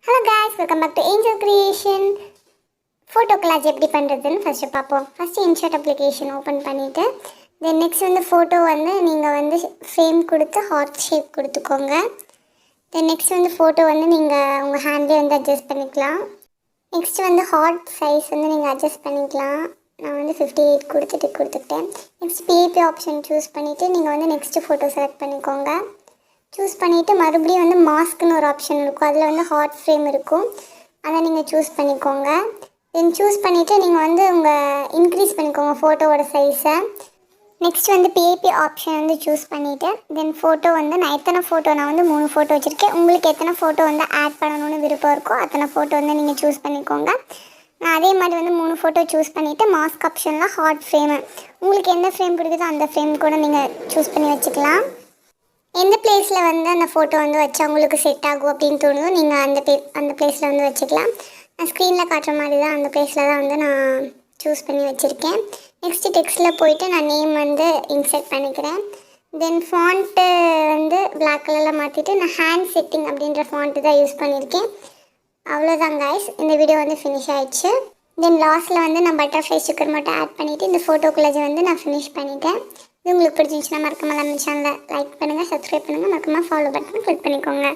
Hello guys, welcome back to Angel Creation. Photo collage எப்படி பண்றதுன்னு first பாப்போம். First InShot application open பண்ணிட்டு then next வந்து photo வந்து நீங்க வந்து ஃப்ரேம் கொடுத்து ஹார்ட் ஷேப் கொடுத்துக்கோங்க. தென் நெக்ஸ்ட் வந்து போட்டோ வந்து நீங்க உங்க ஹேண்ட்ல வந்து அட்ஜஸ்ட் பண்ணிக்கலாம். நெக்ஸ்ட் வந்து ஹார்ட் சைஸ் வந்து நீங்க அட்ஜஸ்ட் பண்ணிக்கலாம். நான் வந்து 58 கொடுத்துட்டேன். நெக்ஸ்ட் பிஏபி ஆப்ஷன் சூஸ் பண்ணிட்டு நீங்க வந்து நெக்ஸ்ட் போட்டோ செலக்ட் பண்ணிக்கோங்க. சூஸ் பண்ணிவிட்டு மறுபடியும் வந்து மாஸ்க்னு ஒரு ஆப்ஷன் இருக்கும். அதில் வந்து ஹார்ட் ஃப்ரேம் இருக்கும். அதை நீங்கள் சூஸ் பண்ணிக்கோங்க. தென் சூஸ் பண்ணிவிட்டு நீங்கள் வந்து உங்கள் இன்க்ரீஸ் பண்ணிக்கோங்க ஃபோட்டோவோட சைஸை. நெக்ஸ்ட் வந்து பிஏபி ஆப்ஷன் வந்து சூஸ் பண்ணிவிட்டு தென் ஃபோட்டோ வந்து நான் எத்தனை ஃபோட்டோ நான் வந்து 3 ஃபோட்டோ வச்சுருக்கேன். உங்களுக்கு எத்தனை ஃபோட்டோ வந்து ஆட் பண்ணணும்னு விருப்பம் இருக்கோ அத்தனை ஃபோட்டோ வந்து நீங்கள் சூஸ் பண்ணிக்கோங்க. நான் அதே மாதிரி வந்து 3 ஃபோட்டோ சூஸ் பண்ணிவிட்டு மாஸ்க் ஆப்ஷனில் ஹார்ட் ஃப்ரேமு உங்களுக்கு எந்த ஃப்ரேம் பிடிக்குதோ அந்த ஃப்ரேம் கூட நீங்கள் சூஸ் பண்ணி வச்சுக்கலாம். எந்த பிளேஸில் வந்து அந்த ஃபோட்டோ வந்து வச்சா உங்களுக்கு செட் ஆகும் அப்படின்னு தோணுதோ நீங்கள் அந்த பிளேஸில் வந்து வச்சுக்கலாம். நான் ஸ்க்ரீனில் காட்டுற மாதிரி தான் அந்த பிளேஸில் தான் வந்து நான் சூஸ் பண்ணி வச்சுருக்கேன். நெக்ஸ்ட்டு டெக்ஸ்ட்டில் போயிட்டு நான் நேம் வந்து இன்சர்ட் பண்ணிக்கிறேன். தென் ஃபாண்ட்டு வந்து பிளாக் கலரில் மாற்றிட்டு நான் ஹேண்ட் செட்டிங் அப்படின்ற ஃபாண்ட்டு தான் யூஸ் பண்ணியிருக்கேன். அவ்வளோதான் கைஸ், இந்த வீடியோ வந்து ஃபினிஷ் ஆகிடுச்சு. தென் லாஸ்ட்டில் வந்து நான் பட்டர்ஃப்ளை ஸ்டிக்கர் மட்டும் ஆட் பண்ணிவிட்டு இந்த ஃபோட்டோ கொலாஜை வந்து நான் ஃபினிஷ் பண்ணிட்டேன். இது உங்களுக்கு பிடிச்சிருந்துச்சுன்னா மறக்காம நம்ம சேனலை லைக் பண்ணுங்கள், சப்ஸ்கிரைப் பண்ணுங்கள், மறக்காம ஃபாலோ பட்டன் கிளிக் பண்ணிக்கோங்க.